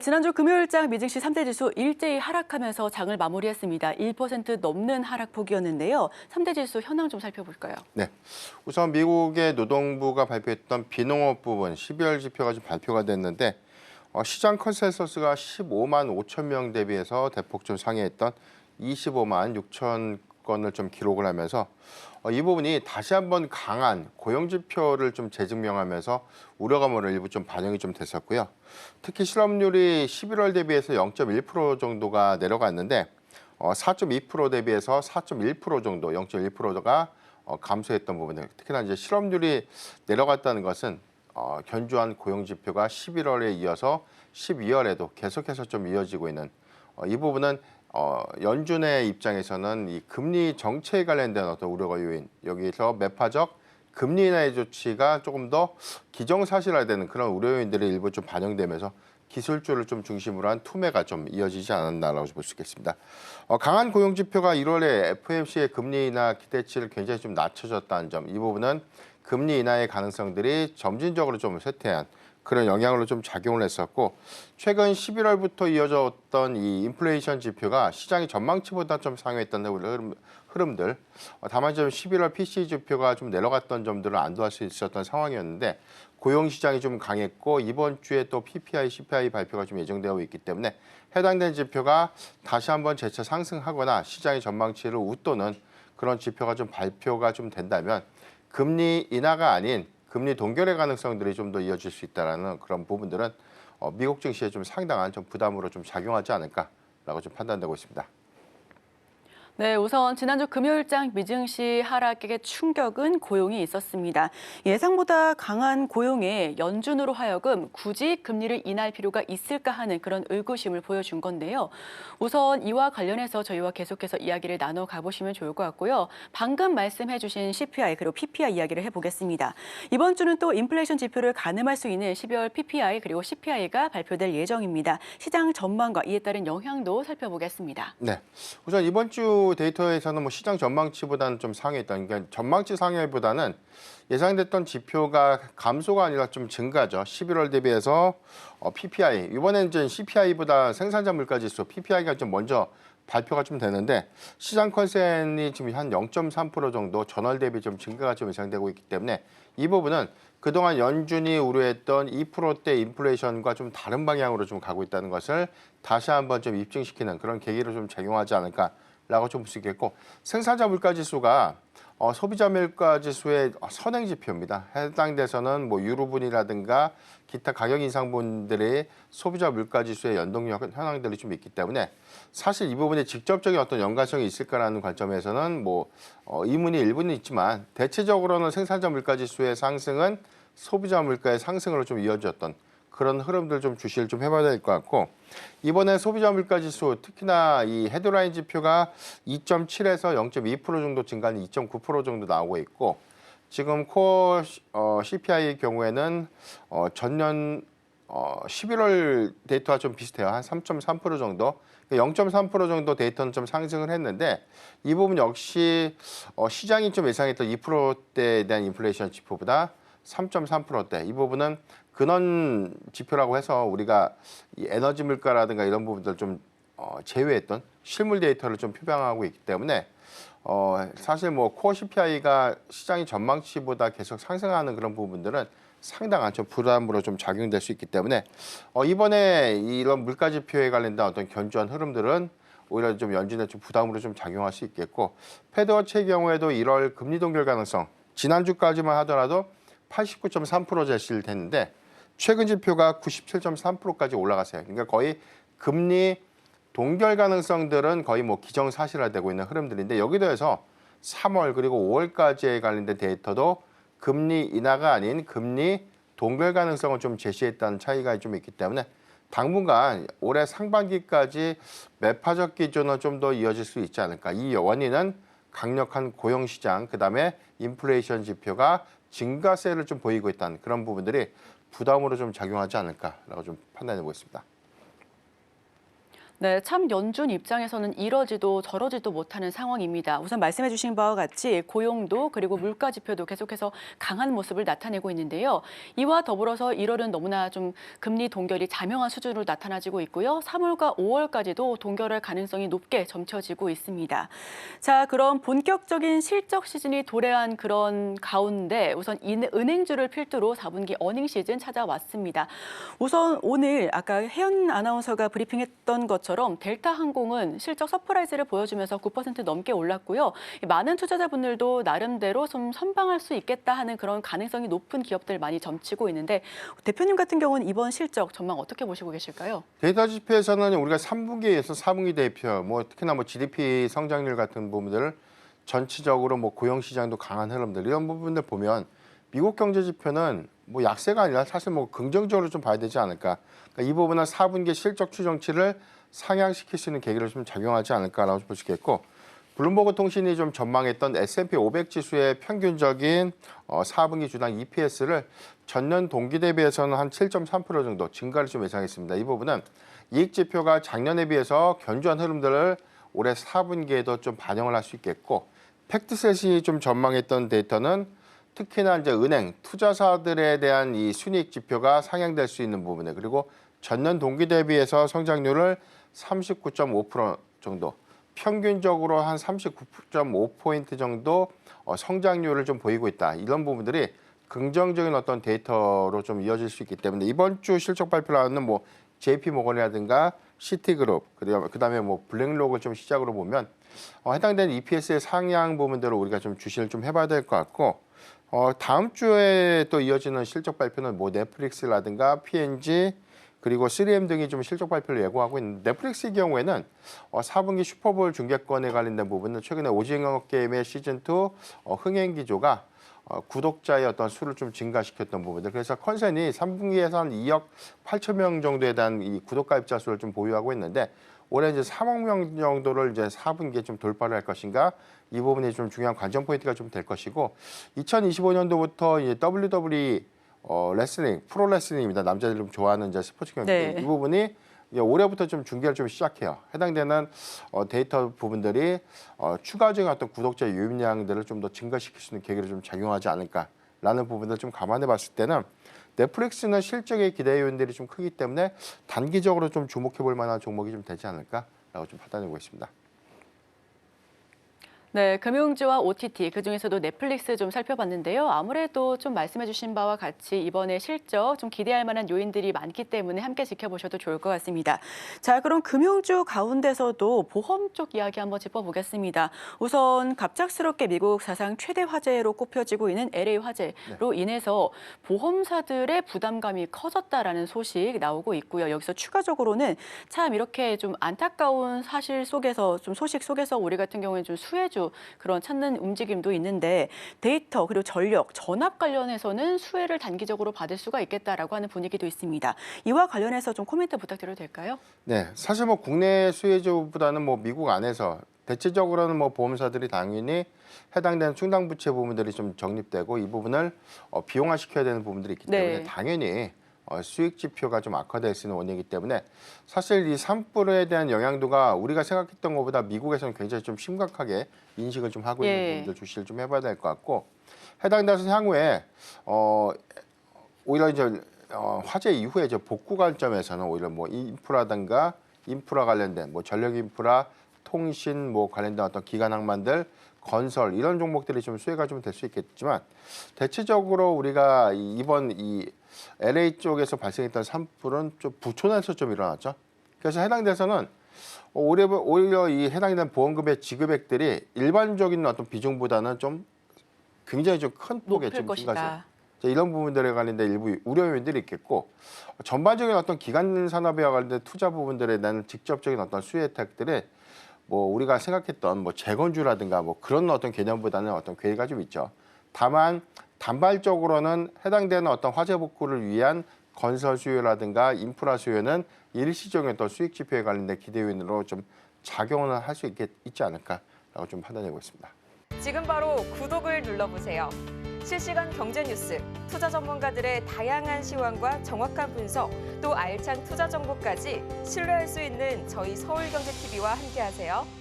지난주 금요일장 미증시 3대 지수 일제히 하락하면서 장을 마무리했습니다. 1% 넘는 하락폭이었는데요. 3대 지수 현황 좀 살펴볼까요? 네, 우선 미국의 노동부가 발표했던 비농업 부분 12월 지표가 좀 발표가 됐는데 시장 컨센서스가 15만 5천 명 대비해서 대폭 좀 상회했던 25만 6천 건을 좀 기록을 하면서 이 부분이 다시 한번 강한 고용 지표를 좀 재증명하면서 우려감으로 일부 좀 반영이 좀 됐었고요. 특히 실업률이 11월 대비해서 0.1% 정도가 내려갔는데 4.2% 대비해서 4.1% 정도, 0.1%가 감소했던 부분들. 특히나 이제 실업률이 내려갔다는 것은 견조한 고용 지표가 11월에 이어서 12월에도 계속해서 좀 이어지고 있는 이 부분은 연준의 입장에서는 이 금리 정책에 관련된 어떤 우려가 요인, 여기서 매파적 금리 인하의 조치가 조금 더 기정사실화되는 그런 우려 요인들이 일부 좀 반영되면서 기술주를 좀 중심으로 한 투매가 좀 이어지지 않았나라고 볼 수 있겠습니다. 강한 고용 지표가 1월에 FOMC의 금리 인하 기대치를 굉장히 좀 낮춰졌다는 점, 이 부분은 금리 인하의 가능성들이 점진적으로 좀 쇠퇴한 그런 영향으로 좀 작용을 했었고, 최근 11월부터 이어졌던 이 인플레이션 지표가 시장의 전망치보다 좀 상회했던 흐름들, 다만 좀 11월 PCE 지표가 좀 내려갔던 점들을 안도할 수 있었던 상황이었는데, 고용 시장이 좀 강했고 이번 주에 또 PPI, CPI 발표가 좀 예정되어 있기 때문에 해당된 지표가 다시 한번 재차 상승하거나 시장의 전망치를 웃도는 그런 지표가 좀 발표가 좀 된다면 금리 인하가 아닌 금리 동결의 가능성들이 좀 더 이어질 수 있다는 그런 부분들은 미국 증시에 좀 상당한 좀 부담으로 좀 작용하지 않을까라고 좀 판단되고 있습니다. 네, 우선 지난주 금요일장 미증시 하락의 충격은 고용이 있었습니다. 예상보다 강한 고용에 연준으로 하여금 굳이 금리를 인할 필요가 있을까 하는 그런 의구심을 보여준 건데요. 우선 이와 관련해서 저희와 계속해서 이야기를 나눠 가보시면 좋을 것 같고요. 방금 말씀해 주신 CPI 그리고 PPI 이야기를 해보겠습니다. 이번 주는 또 인플레이션 지표를 가늠할 수 있는 12월 PPI 그리고 CPI가 발표될 예정입니다. 시장 전망과 이에 따른 영향도 살펴보겠습니다. 네, 우선 이번 주 데이터에서는 뭐 시장 전망치보다는 좀 상회했다. 그러니까 전망치 상회보다는 예상됐던 지표가 감소가 아니라 좀 증가죠. 11월 대비해서 PPI, 이번엔 이제 CPI보다 생산자 물가지수 PPI가 좀 먼저 발표가 좀 되는데, 시장 컨센이 지금 한 0.3% 정도 전월 대비 좀 증가가 좀 예상되고 있기 때문에 이 부분은 그동안 연준이 우려했던 2%대 인플레이션과 좀 다른 방향으로 좀 가고 있다는 것을 다시 한번 좀 입증시키는 그런 계기로 좀 작용하지 않을까라고 좀 볼 수 있겠고, 생산자 물가 지수가 소비자 물가 지수의 선행 지표입니다. 해당 대선은 뭐 유류분이라든가 기타 가격 인상분들의 소비자 물가 지수의 연동력 현황들이 좀 있기 때문에 사실 이 부분에 직접적인 어떤 연관성이 있을까라는 관점에서는 뭐 의문이 일부는 있지만, 대체적으로는 생산자 물가 지수의 상승은 소비자 물가의 상승으로 좀 이어졌던 그런 흐름들 좀 주시를 좀 해봐야 될 것 같고, 이번에 소비자 물가 지수 특히나 이 헤드라인 지표가 2.7에서 0.2% 정도 증가한 2.9% 정도 나오고 있고, 지금 코어 CPI의 경우에는 전년 11월 데이터와 좀 비슷해요. 한 3.3% 정도, 0.3% 정도 데이터는 좀 상승을 했는데, 이 부분 역시 시장이 좀 예상했던 2%대에 대한 인플레이션 지표보다 3.3%대, 이 부분은 근원 지표라고 해서 우리가 이 에너지 물가라든가 이런 부분들 좀 제외했던 실물 데이터를 좀 표방하고 있기 때문에 사실 뭐 코어 CPI가 시장의 전망치보다 계속 상승하는 그런 부분들은 상당한 좀 부담으로 좀 작용될 수 있기 때문에 이번에 이런 물가 지표에 관련된 어떤 견조한 흐름들은 오히려 좀 연준에 좀 부담으로 좀 작용할 수 있겠고, 패드워치의 경우에도 1월 금리 동결 가능성 지난주까지만 하더라도 89.3% 제시를 됐는데 최근 지표가 97.3%까지 올라갔어요. 그러니까 거의 금리 동결 가능성들은 거의 뭐 기정사실화되고 있는 흐름들인데, 여기 더해서 3월 그리고 5월까지에 관련된 데이터도 금리 인하가 아닌 금리 동결 가능성을 좀 제시했다는 차이가 좀 있기 때문에 당분간 올해 상반기까지 매파적 기조는 좀 더 이어질 수 있지 않을까. 이 원인은 강력한 고용시장, 그다음에 인플레이션 지표가 증가세를 좀 보이고 있다는 그런 부분들이 부담으로 좀 작용하지 않을까라고 좀 판단해 보겠습니다. 네, 참 연준 입장에서는 이러지도 저러지도 못하는 상황입니다. 우선 말씀해 주신 바와 같이 고용도 그리고 물가 지표도 계속해서 강한 모습을 나타내고 있는데요. 이와 더불어서 1월은 너무나 좀 금리 동결이 자명한 수준으로 나타나지고 있고요. 3월과 5월까지도 동결할 가능성이 높게 점쳐지고 있습니다. 자, 그럼 본격적인 실적 시즌이 도래한 그런 가운데 우선 은행주를 필두로 4분기 어닝 시즌 찾아왔습니다. 우선 오늘 아까 혜연 아나운서가 브리핑했던 것처럼 델타 항공은 실적 서프라이즈를 보여주면서 9% 넘게 올랐고요. 많은 투자자분들도 나름대로 좀 선방할 수 있겠다 하는 그런 가능성이 높은 기업들 많이 점치고 있는데 대표님 같은 경우는 이번 실적 전망 어떻게 보시고 계실까요? 데이터 지표에서는 우리가 3분기에서 4분기 대표, 특히나 GDP 성장률 같은 부분들을 전체적으로 고용 시장도 강한 흐름들 이런 부분들 보면 미국 경제 지표는 약세가 아니라 사실 긍정적으로 좀 봐야 되지 않을까. 그러니까 이 부분은 4분기 실적 추정치를 상향시킬 수 있는 계기로 좀 작용하지 않을까라고 볼 수 있겠고, 블룸버그 통신이 좀 전망했던 S&P 500 지수의 평균적인 4분기 주당 EPS를 전년 동기 대비해서는 한 7.3% 정도 증가를 좀 예상했습니다. 이 부분은 이익 지표가 작년에 비해서 견조한 흐름들을 올해 4분기에도 좀 반영을 할 수 있겠고, 팩트셋이 좀 전망했던 데이터는 특히나 이제 은행, 투자사들에 대한 이 순이익 지표가 상향될 수 있는 부분에, 그리고 전년 동기 대비해서 성장률을 39.5% 정도, 평균적으로 한 39.5포인트 정도 성장률을 좀 보이고 있다. 이런 부분들이 긍정적인 어떤 데이터로 좀 이어질 수 있기 때문에 이번 주 실적 발표라는 JP모건이라든가 시티그룹, 그다음에 블랙록을 좀 시작으로 보면 해당되는 EPS의 상향 부분대로 우리가 좀 주시를 좀 해봐야 될 것 같고, 다음 주에 또 이어지는 실적 발표는 넷플릭스라든가 P&G 그리고 3M 등이 좀 실적 발표를 예고하고 있는데, 넷플릭스의 경우에는 4분기 슈퍼볼 중계권에 관련된 부분은 최근에 오징어 게임의 시즌2 흥행 기조가 구독자의 어떤 수를 좀 증가시켰던 부분들, 그래서 컨센이 3분기에서 한 2억 8천 명 정도에 대한 이 구독 가입자 수를 좀 보유하고 있는데, 올해 이제 3억 명 정도를 이제 4분기에 좀 돌파를 할 것인가, 이 부분이 좀 중요한 관전 포인트가 좀 될 것이고, 2025년도부터 이제 WWE 레슬링, 프로레슬링입니다. 남자들이 좀 좋아하는 이제 스포츠 경기. 네. 이 부분이 이제 올해부터 좀 중계를 좀 시작해요. 해당되는 데이터 부분들이 추가적인 어떤 구독자 유입량들을 좀 더 증가시킬 수 있는 계기로 좀 작용하지 않을까라는 부분을 좀 감안해 봤을 때는 넷플릭스는 실적의 기대 요인들이 좀 크기 때문에 단기적으로 좀 주목해 볼 만한 종목이 좀 되지 않을까라고 좀 판단하고 있습니다. 네, 금융주와 OTT, 그중에서도 넷플릭스 좀 살펴봤는데요. 아무래도 좀 말씀해 주신 바와 같이 이번에 실적 좀 기대할 만한 요인들이 많기 때문에 함께 지켜보셔도 좋을 것 같습니다. 자, 그럼 금융주 가운데서도 보험 쪽 이야기 한번 짚어보겠습니다. 우선 갑작스럽게 미국 사상 최대 화재로 꼽혀지고 있는 LA 화재로 인해서 보험사들의 부담감이 커졌다라는 소식 나오고 있고요. 여기서 추가적으로는 참 이렇게 좀 안타까운 사실 속에서, 좀 소식 속에서 우리 같은 경우에는 좀 수혜주 그런 찾는 움직임도 있는데, 데이터 그리고 전력, 전압 관련해서는 수혜를 단기적으로 받을 수가 있겠다라고 하는 분위기도 있습니다. 이와 관련해서 좀 코멘트 부탁드려도 될까요? 네, 사실 국내 수혜주보다는 미국 안에서 대체적으로는 보험사들이 당연히 해당되는 충당부채 부분들이 좀 적립되고 이 부분을 비용화시켜야 되는 부분들이 있기 때문에 네. 당연히 수익 지표가 좀 악화될 수 있는 원인이기 때문에 사실 이 산불에 대한 영향도가 우리가 생각했던 것보다 미국에서는 굉장히 좀 심각하게 인식을 좀 하고 있는 부분들 주시를 좀 해봐야 될 것 같고, 해당돼서 향후에 오히려 이제 화재 이후에 이제 복구 관점에서는 오히려 인프라든가 인프라 관련된 전력 인프라, 통신 관련된 어떤 기관 항만들, 건설 이런 종목들이 좀 수혜가 좀 될 수 있겠지만, 대체적으로 우리가 이번 이 LA 쪽에서 발생했던 산불은 좀 부촌에서 좀 일어났죠. 그래서 해당돼서는 오히려 이 해당되는 보험금의 지급액들이 일반적인 어떤 비중보다는 좀 굉장히 좀 큰 폭의 높을 좀 것이다. 증가세. 이런 부분들에 관련된 일부 우려 요인들이 있겠고, 전반적인 어떤 기간 산업에 관련된 투자 부분들에 대한 직접적인 어떤 수혜 혜택들이 우리가 생각했던 재건주라든가 그런 어떤 개념보다는 어떤 괴리가 좀 있죠. 다만 단발적으로는 해당되는 어떤 화재 복구를 위한 건설 수요라든가 인프라 수요는 일시적인 어떤 수익 지표에 관련된 기대 요인으로 좀 작용을 할 수 있지 않을까라고 좀 판단하고 있습니다. 지금 바로 구독을 눌러보세요. 실시간 경제 뉴스, 투자 전문가들의 다양한 시황과 정확한 분석, 또 알찬 투자 정보까지 신뢰할 수 있는 저희 서울경제TV와 함께하세요.